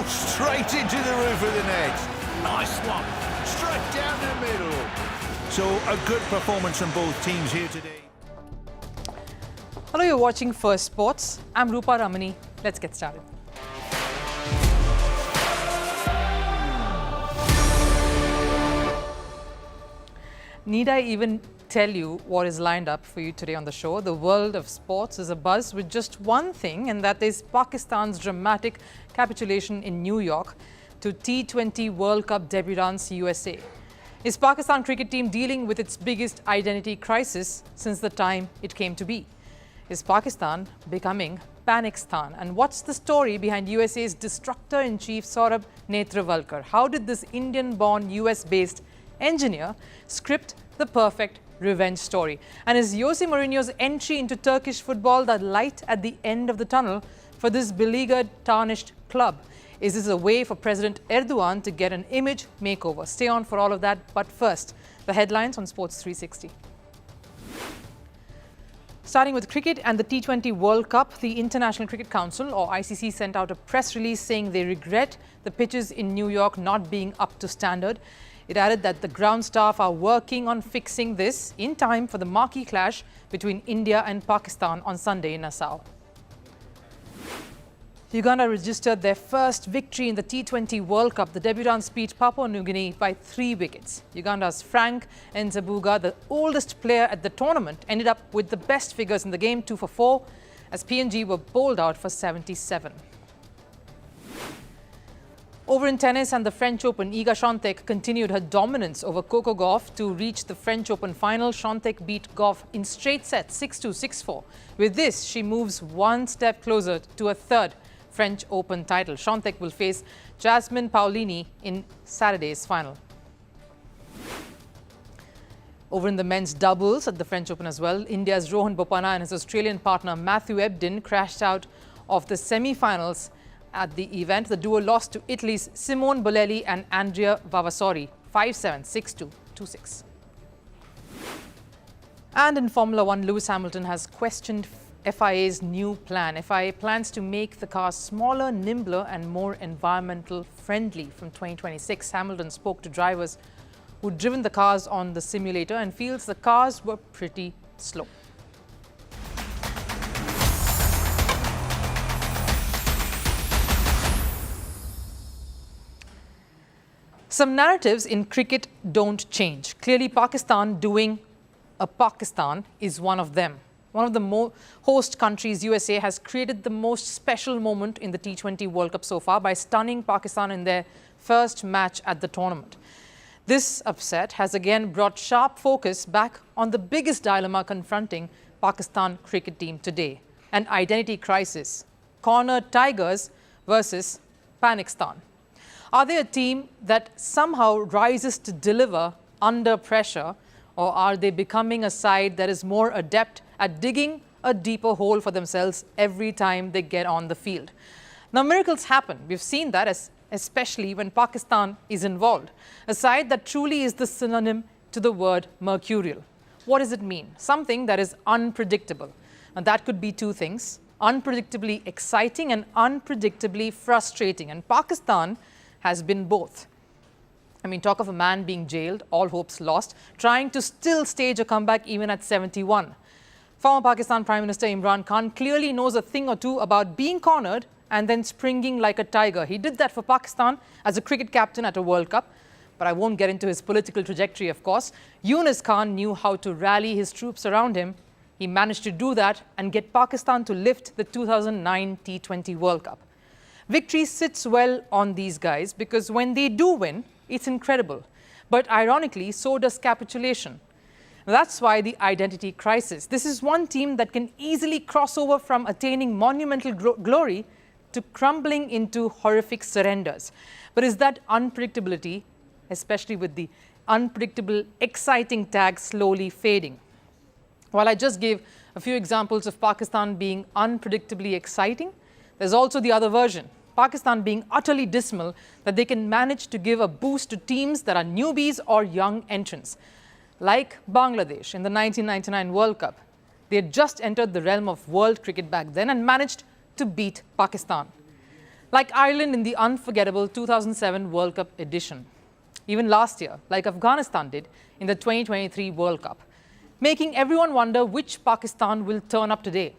straight into the roof of the net. Nice one. Straight down the middle. So a good performance from both teams here today. Hello, you're watching Firstpost. I'm Rupha Ramani. Let's get started. Need I even tell you what is lined up for you today on the show? The world of sports is abuzz with just one thing, and that is Pakistan's dramatic capitulation in New York to T20 World Cup debutants USA. Is Pakistan cricket team dealing with its biggest identity crisis since the time it came to be? Is Pakistan becoming Panistan? And what's the story behind USA's destructor-in-chief Saurabh Netravalkar? How did this Indian-born US-based engineer script the perfect revenge story? And is Jose Mourinho's entry into Turkish football the light at the end of the tunnel for this beleaguered, tarnished club? Is this a way for President Erdogan to get an image makeover? Stay on for all of that. But first, the headlines on Sports 360. Starting with cricket and the T20 World Cup, the International Cricket Council, or ICC, sent out a press release saying they regret the pitches in New York not being up to standard. It added that the ground staff are working on fixing this in time for the marquee clash between India and Pakistan on Sunday in Nassau. Uganda registered their first victory in the T20 World Cup. The debutants beat Papua New Guinea by 3 wickets. Uganda's Frank Nzabuga, the oldest player at the tournament, ended up with the best figures in the game, 2 for 4, as PNG were bowled out for 77. Over in tennis and the French Open, Iga Swiatek continued her dominance over Coco Gauff to reach the French Open final. Swiatek beat Gauff in straight sets, 6-2, 6-4. With this, she moves one step closer to a third French Open title. Swiatek will face Jasmine Paolini in Saturday's final. Over in the men's doubles at the French Open as well, India's Rohan Bopanna and his Australian partner Matthew Ebden crashed out of the semi-finals at the event. The duo lost to Italy's Simone Bolelli and Andrea Vavasori, 5-7, 6-2, 2-6. And in Formula One, Lewis Hamilton has questioned FIA's new plan. FIA plans to make the cars smaller, nimbler and more environmental friendly from 2026. Hamilton spoke to drivers who'd driven the cars on the simulator and feels the cars were pretty slow. Some narratives in cricket don't change. Clearly, Pakistan doing a Pakistan is one of them. One of the host countries, USA, has created the most special moment in the T20 World Cup so far by stunning Pakistan in their first match at the tournament. This upset has again brought sharp focus back on the biggest dilemma confronting Pakistan cricket team today, an identity crisis. Cornered Tigers versus Panistan. Are they a team that somehow rises to deliver under pressure, or are they becoming a side that is more adept at digging a deeper hole for themselves every time they get on the field? Now, miracles happen. We've seen that, especially when Pakistan is involved. A side that truly is the synonym to the word mercurial. What does it mean? Something that is unpredictable. And that could be two things: unpredictably exciting and unpredictably frustrating. And Pakistan has been both. I mean, talk of a man being jailed, all hopes lost, trying to still stage a comeback even at 71. Former Pakistan Prime Minister Imran Khan clearly knows a thing or two about being cornered and then springing like a tiger. He did that for Pakistan as a cricket captain at a World Cup. But I won't get into his political trajectory, of course. Yunus Khan knew how to rally his troops around him. He managed to do that and get Pakistan to lift the 2009 T20 World Cup. Victory sits well on these guys because when they do win, it's incredible. But ironically, so does capitulation. That's why the identity crisis. This is one team that can easily cross over from attaining monumental glory to crumbling into horrific surrenders. But is that unpredictability, especially with the unpredictable, exciting tag, slowly fading? While I just gave a few examples of Pakistan being unpredictably exciting, there's also the other version. Pakistan being utterly dismal, that they can manage to give a boost to teams that are newbies or young entrants. Like Bangladesh in the 1999 World Cup. They had just entered the realm of world cricket back then and managed to beat Pakistan. like Ireland in the unforgettable 2007 World Cup edition. Even last year, like Afghanistan did in the 2023 World Cup, making everyone wonder which Pakistan will turn up today.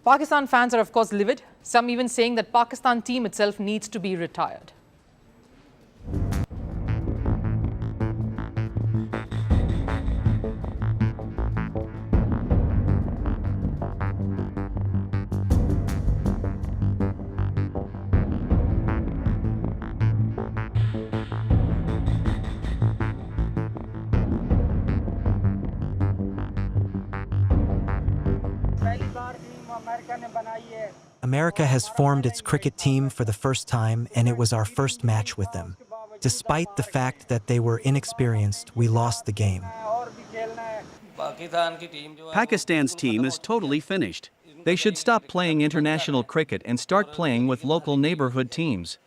Pakistan fans are of course livid, some even saying that Pakistan team itself needs to be retired. America has formed its cricket team for the first time, and it was our first match with them. Despite the fact that they were inexperienced, we lost the game. Pakistan's team is totally finished. They should stop playing international cricket and start playing with local neighborhood teams.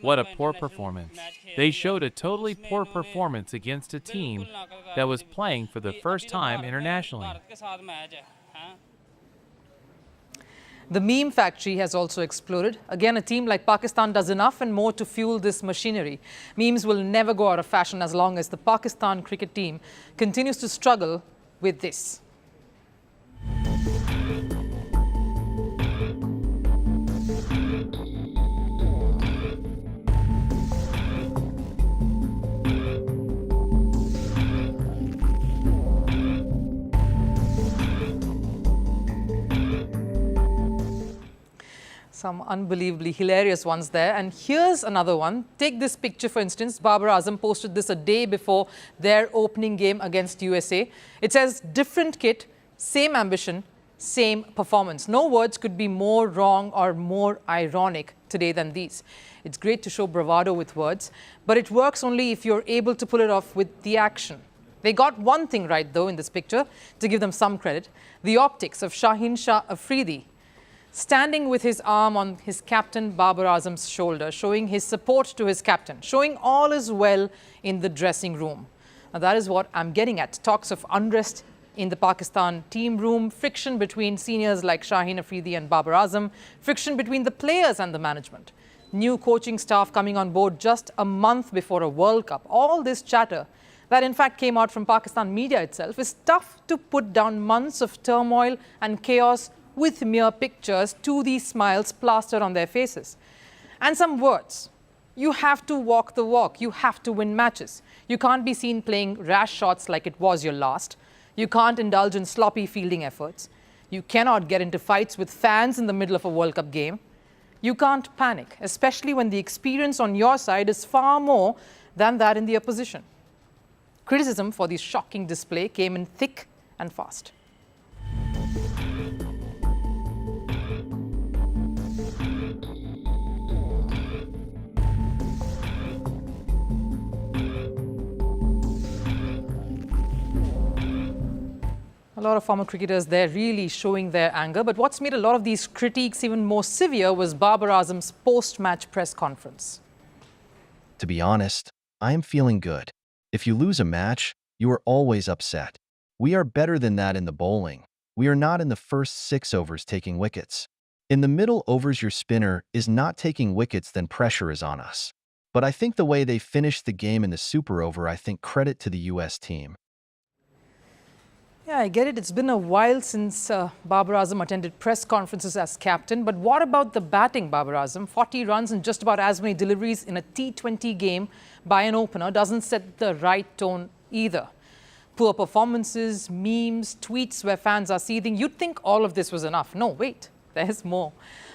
What a poor performance. They showed a totally poor performance against a team that was playing for the first time internationally. The meme factory has also exploded. Again, a team like Pakistan does enough and more to fuel this machinery. Memes will never go out of fashion as long as the Pakistan cricket team continues to struggle with this. Some unbelievably hilarious ones there. And here's another one. Take this picture, for instance. Babar Azam posted this a day before their opening game against USA. It says, different kit, same ambition, same performance. No words could be more wrong or more ironic today than these. It's great to show bravado with words, but it works only if you're able to pull it off with the action. They got one thing right, though, in this picture, to give them some credit. The optics of Shaheen Shah Afridi standing with his arm on his captain Babar Azam's shoulder, showing his support to his captain, showing all is well in the dressing room. Now that is what I'm getting at. Talks of unrest in the Pakistan team room, friction between seniors like Shaheen Afridi and Babar Azam, friction between the players and the management, new coaching staff coming on board just a month before a World Cup. All this chatter that in fact came out from Pakistan media itself is tough to put down months of turmoil and chaos with mere pictures to these smiles plastered on their faces. And some words. You have to walk the walk. You have to win matches. You can't be seen playing rash shots like it was your last. You can't indulge in sloppy fielding efforts. You cannot get into fights with fans in the middle of a World Cup game. You can't panic, especially when the experience on your side is far more than that in the opposition. Criticism for the shocking display came in thick and fast. A lot of former cricketers there really showing their anger. But what's made a lot of these critiques even more severe was Babar Azam's post-match press conference. To be honest, I am feeling good. If you lose a match, you are always upset. We are better than that in the bowling. We are not in the first 6 overs taking wickets. In the middle overs, your spinner is not taking wickets, then pressure is on us. But I think the way they finished the game in the super over, I think credit to the US team. Yeah, I get it. It's been a while since Babar Azam attended press conferences as captain. But what about the batting, Babar Azam? 40 runs and just about as many deliveries in a T20 game by an opener doesn't set the right tone either. Poor performances, memes, tweets where fans are seething. You'd think all of this was enough. No, wait, there's more.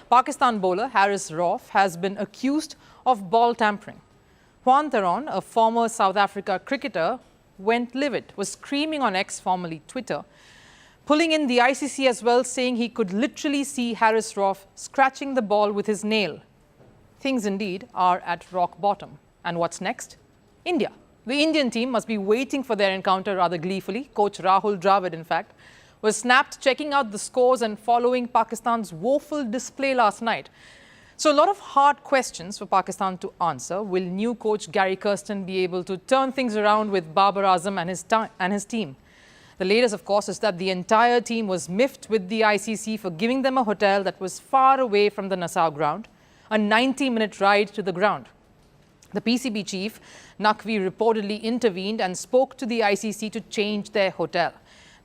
Pakistan bowler Haris Rauf has been accused of ball tampering. Juan Theron, a former South Africa cricketer, went livid, was screaming on X, formerly Twitter, pulling in the ICC as well, saying he could literally see Haris Rauf scratching the ball with his nail. Things indeed are at rock bottom. And what's next? India. The Indian team must be waiting for their encounter rather gleefully. Coach Rahul Dravid, in fact, was snapped checking out the scores and following Pakistan's woeful display last night. So a lot of hard questions for Pakistan to answer. Will new coach Gary Kirsten be able to turn things around with Babar Azam and his team? The latest, of course, is that the entire team was miffed with the ICC for giving them a hotel that was far away from the Nassau ground, a 90-minute ride to the ground. The PCB chief, Naqvi, reportedly intervened and spoke to the ICC to change their hotel.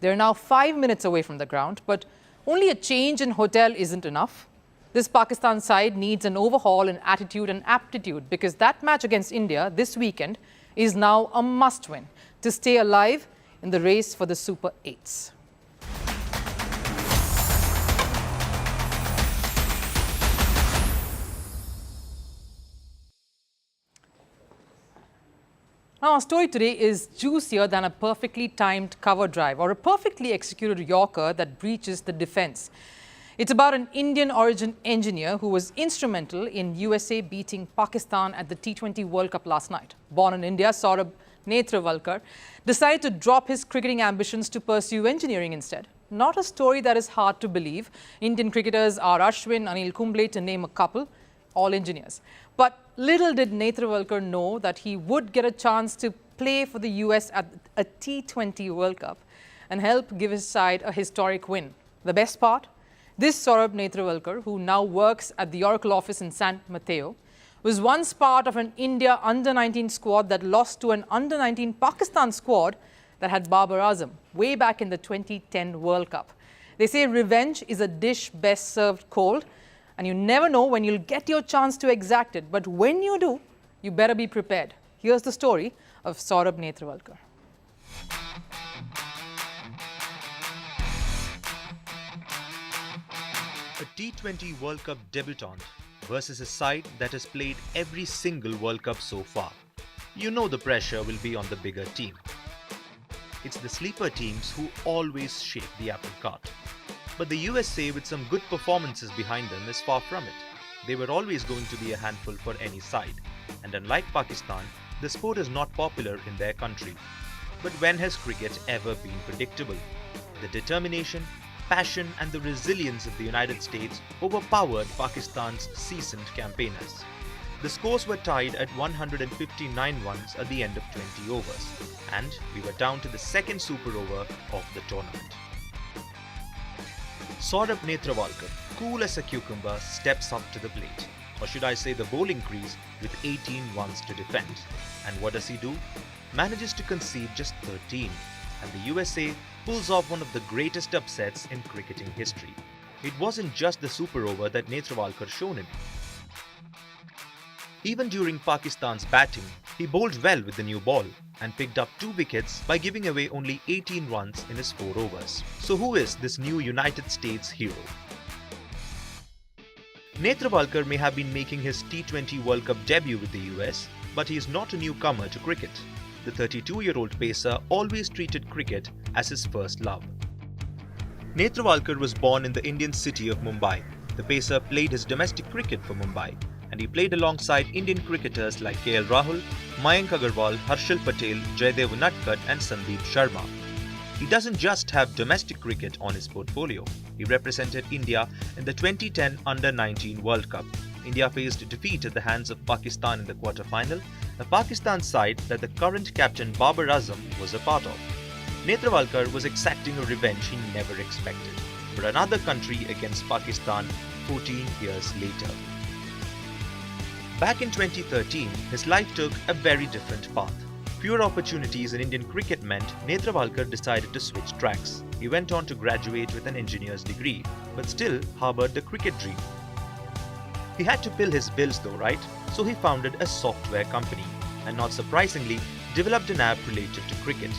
They're now 5 minutes away from the ground, but only a change in hotel isn't enough. This Pakistan side needs an overhaul in attitude and aptitude, because that match against India this weekend is now a must-win to stay alive in the race for the Super 8s. Now, our story today is juicier than a perfectly timed cover drive or a perfectly executed Yorker that breaches the defense. It's about an Indian origin engineer who was instrumental in USA beating Pakistan at the T20 World Cup last night. Born in India, Saurabh Netravalkar decided to drop his cricketing ambitions to pursue engineering instead. Not a story that is hard to believe. Indian cricketers are Ashwin, Anil Kumble, to name a couple, all engineers. But little did Netravalkar know that he would get a chance to play for the US at a T20 World Cup and help give his side a historic win. The best part? This Saurabh Netravalkar, who now works at the Oracle office in San Mateo, was once part of an India under-19 squad that lost to an under-19 Pakistan squad that had Babar Azam way back in the 2010 World Cup. They say revenge is a dish best served cold, and you never know when you'll get your chance to exact it. But when you do, you better be prepared. Here's the story of Saurabh Netravalkar. A T20 World Cup debutant versus a side that has played every single World Cup so far. You know the pressure will be on the bigger team. It's the sleeper teams who always shape the apple cart. But the USA, with some good performances behind them, is far from it. They were always going to be a handful for any side. And unlike Pakistan, the sport is not popular in their country. But when has cricket ever been predictable? The determination, passion and the resilience of the United States overpowered Pakistan's seasoned campaigners. The scores were tied at 159 runs at the end of 20 overs, and we were down to the second super over of the tournament. Saurabh Netravalkar, cool as a cucumber, steps up to the plate, or should I say the bowling crease, with 18 runs to defend. And what does he do? Manages to concede just 13, and the USA pulls off one of the greatest upsets in cricketing history. It wasn't just the super over that Netravalkar shone in. Even during Pakistan's batting, he bowled well with the new ball and picked up 2 wickets by giving away only 18 runs in his 4 overs. So who is this new United States hero? Netravalkar may have been making his T20 World Cup debut with the US, but he is not a newcomer to cricket. The 32-year-old pacer always treated cricket as his first love. Netravalkar was born in the Indian city of Mumbai. The pacer played his domestic cricket for Mumbai, and he played alongside Indian cricketers like KL Rahul, Mayank Agarwal, Harshal Patel, Jaydev Unadkat and Sandeep Sharma. He doesn't just have domestic cricket on his portfolio. He represented India in the 2010 Under-19 World Cup. India faced defeat at the hands of Pakistan in the quarter-final, a Pakistan side that the current captain Babar Azam was a part of. Netravalkar was exacting a revenge he never expected, but another country against Pakistan 14 years later. Back in 2013, his life took a very different path. Fewer opportunities in Indian cricket meant Netravalkar decided to switch tracks. He went on to graduate with an engineer's degree, but still harbored the cricket dream. He had to pay his bills though, right? So he founded a software company and, not surprisingly, developed an app related to cricket.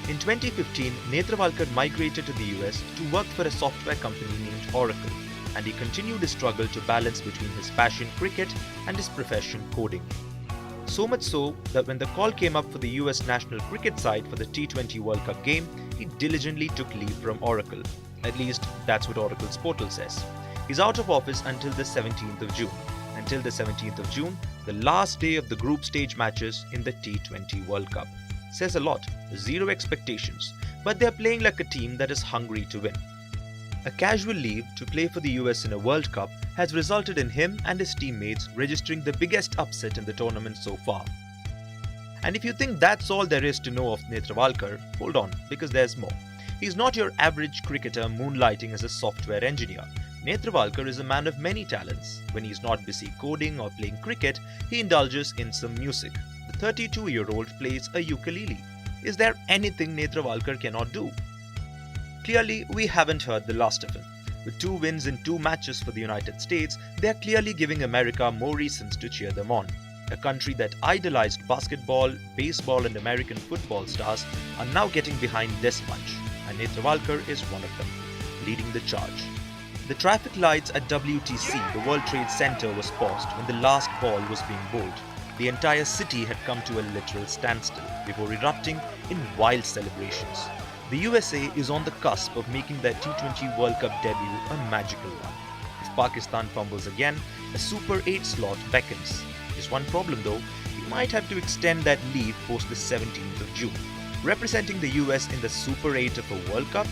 In 2015, Netravalkar migrated to the US to work for a software company named Oracle, and he continued his struggle to balance between his passion cricket and his profession coding. So much so that when the call came up for the US national cricket side for the T20 World Cup game, he diligently took leave from Oracle. At least, that's what Oracle's portal says. He's out of office until the 17th of June. Until the 17th of June, the last day of the group stage matches in the T20 World Cup. Says a lot, 0 expectations, but they're playing like a team that is hungry to win. A casual leave to play for the US in a World Cup has resulted in him and his teammates registering the biggest upset in the tournament so far. And if you think that's all there is to know of Netravalkar, hold on, because there's more. He's not your average cricketer moonlighting as a software engineer. Netravalkar is a man of many talents. When he's not busy coding or playing cricket, he indulges in some music. The 32-year-old plays a ukulele. Is there anything Netravalkar cannot do? Clearly, we haven't heard the last of him. With 2 wins in 2 matches for the United States, they are clearly giving America more reasons to cheer them on. A country that idolized basketball, baseball and American football stars are now getting behind this bunch, and Netravalkar is one of them, leading the charge. The traffic lights at WTC, the World Trade Center, was paused when the last ball was being bowled. The entire city had come to a literal standstill before erupting in wild celebrations. The USA is on the cusp of making their T20 World Cup debut a magical one. If Pakistan fumbles again, a Super 8 slot beckons. Just one problem though, we might have to extend that leave post the 17th of June. Representing the US in the Super 8 of a World Cup,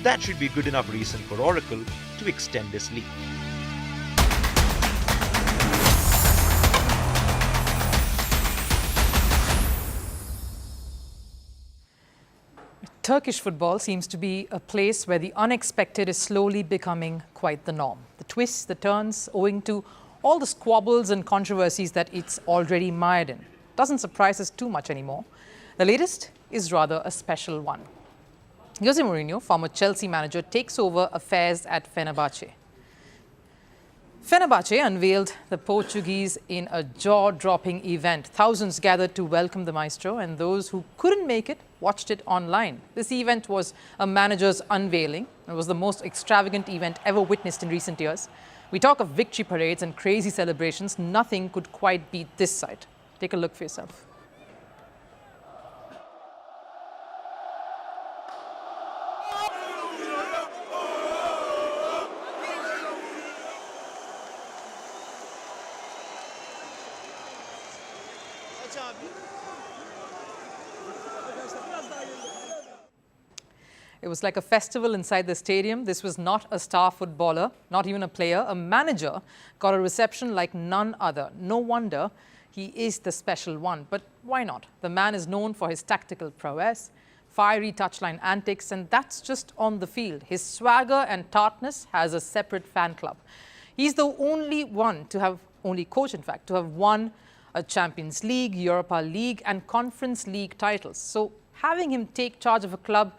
that should be good enough reason for Oracle to extend this leave. Turkish football seems to be a place where the unexpected is slowly becoming quite the norm. The twists, the turns, owing to all the squabbles and controversies that it's already mired in. Doesn't surprise us too much anymore. The latest is rather a special one. Jose Mourinho, former Chelsea manager, takes over affairs at Fenerbahce. Fenerbahce unveiled the Portuguese in a jaw-dropping event. Thousands gathered to welcome the maestro, and those who couldn't make it watched it online. This event was a manager's unveiling. It was the most extravagant event ever witnessed in recent years. We talk of victory parades and crazy celebrations. Nothing could quite beat this sight. Take a look for yourself. It was like a festival inside the stadium. This was not a star footballer, not even a player. A manager got a reception like none other. No wonder he is the special one. But why not? The man is known for his tactical prowess, fiery touchline antics, and that's just on the field. His swagger and tartness has a separate fan club. He's the only coach, in fact, to have won a Champions League, Europa League, and Conference League titles. So having him take charge of a club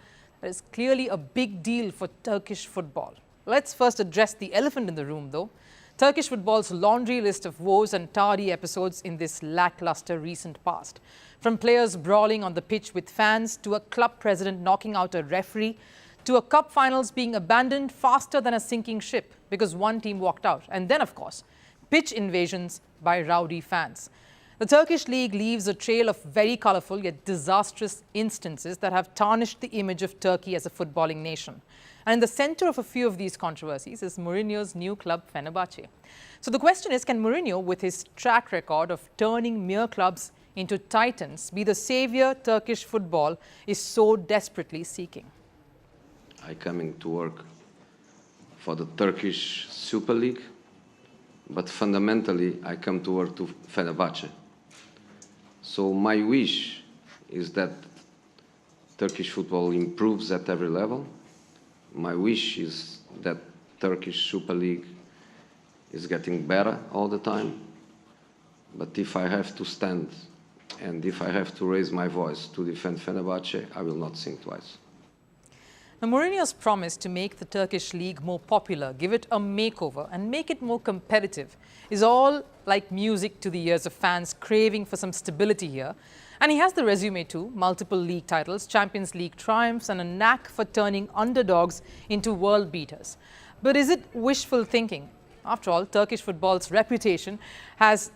that is clearly a big deal for Turkish football. Let's first address the elephant in the room, though. Turkish football's laundry list of woes and tardy episodes in this lackluster recent past. From players brawling on the pitch with fans, to a club president knocking out a referee, to a cup finals being abandoned faster than a sinking ship because one team walked out. And then, of course, pitch invasions by rowdy fans. The Turkish league leaves a trail of very colourful yet disastrous instances that have tarnished the image of Turkey as a footballing nation. And in the centre of a few of these controversies is Mourinho's new club, Fenerbahce. So the question is, can Mourinho, with his track record of turning mere clubs into titans, be the saviour Turkish football is so desperately seeking? I coming to work for the Turkish Super League, but fundamentally I come to work to Fenerbahce. So my wish is that Turkish football improves at every level. My wish is that Turkish Super League is getting better all the time. But if I have to stand and if I have to raise my voice to defend Fenerbahce, I will not think twice. Now, Mourinho's promise to make the Turkish league more popular, give it a makeover and make it more competitive is all like music to the ears of fans craving for some stability here. And he has the resume too: multiple league titles, Champions League triumphs, and a knack for turning underdogs into world beaters. But is it wishful thinking? After all, Turkish football's reputation has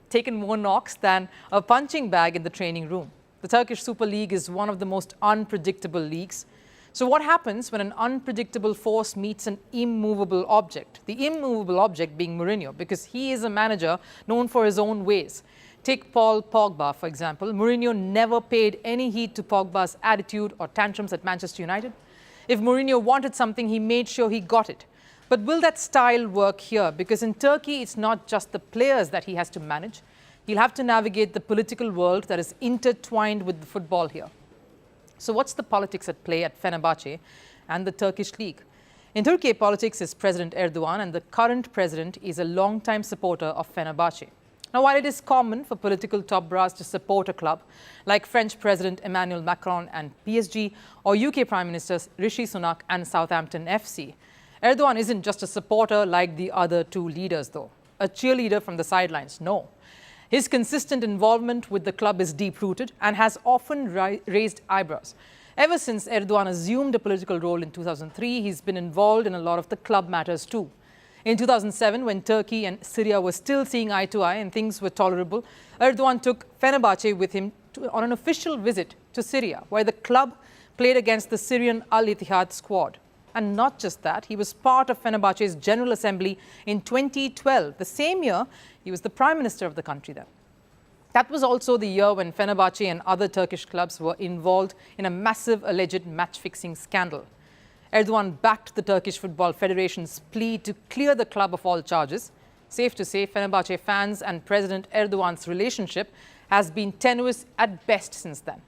taken more knocks than a punching bag in the training room. The Turkish Super League is one of the most unpredictable leagues. So what happens when an unpredictable force meets an immovable object? The immovable object being Mourinho, because he is a manager known for his own ways. Take Paul Pogba, for example. Mourinho never paid any heed to Pogba's attitude or tantrums at Manchester United. If Mourinho wanted something, he made sure he got it. But will that style work here? Because in Turkey, it's not just the players that he has to manage. He'll have to navigate the political world that is intertwined with the football here. So what's the politics at play at Fenerbahce and the Turkish league? In Türkiye, politics is President Erdogan, and the current president is a long-time supporter of Fenerbahce. Now, while it is common for political top brass to support a club like French President Emmanuel Macron and PSG, or UK Prime Minister Rishi Sunak and Southampton FC, Erdogan isn't just a supporter like the other two leaders, though. A cheerleader from the sidelines, no. His consistent involvement with the club is deep-rooted and has often raised eyebrows. Ever since Erdogan assumed a political role in 2003, he's been involved in a lot of the club matters too. In 2007, when Turkey and Syria were still seeing eye to eye and things were tolerable, Erdogan took Fenerbahce with him on an official visit to Syria, where the club played against the Syrian Al-Ittihad squad. And not just that, he was part of Fenerbahce's General Assembly in 2012, the same year he was the Prime Minister of the country then. That was also the year when Fenerbahce and other Turkish clubs were involved in a massive alleged match-fixing scandal. Erdogan backed the Turkish Football Federation's plea to clear the club of all charges. Safe to say, Fenerbahce fans and President Erdogan's relationship has been tenuous at best since then.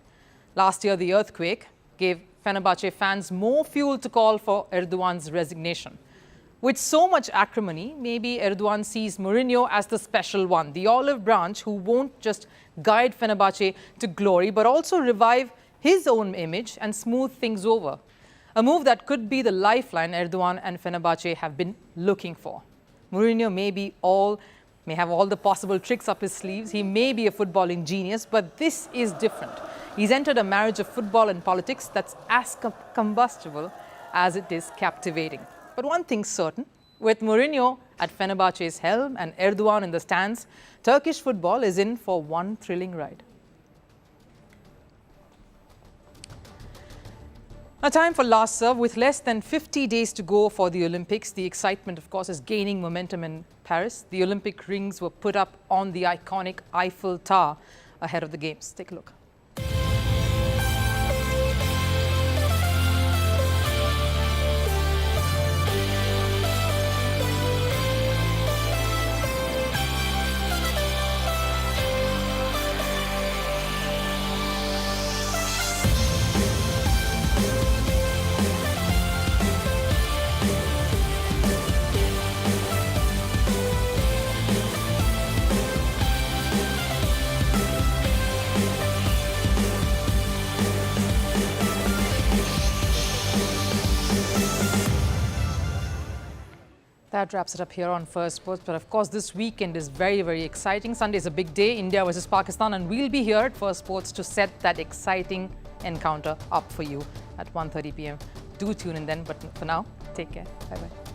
Last year, the earthquake gave Fenerbahce fans more fuel to call for Erdogan's resignation. With so much acrimony, maybe Erdogan sees Mourinho as the special one, the olive branch who won't just guide Fenerbahce to glory, but also revive his own image and smooth things over. A move that could be the lifeline Erdogan and Fenerbahce have been looking for. Mourinho may have all the possible tricks up his sleeves. He may be a footballing genius, but this is different. He's entered a marriage of football and politics that's as combustible as it is captivating. But one thing's certain, with Mourinho at Fenerbahce's helm and Erdogan in the stands, Turkish football is in for one thrilling ride. Now, time for last serve. With less than 50 days to go for the Olympics, the excitement, of course, is gaining momentum in Paris. The Olympic rings were put up on the iconic Eiffel Tower ahead of the Games. Take a look. That wraps it up here on Firstpost. But of course, this weekend is very, very exciting. Sunday is a big day, India versus Pakistan, and we'll be here at Firstpost to set that exciting encounter up for you at 1:30 p.m. Do tune in then. But for now, take care. Bye-bye.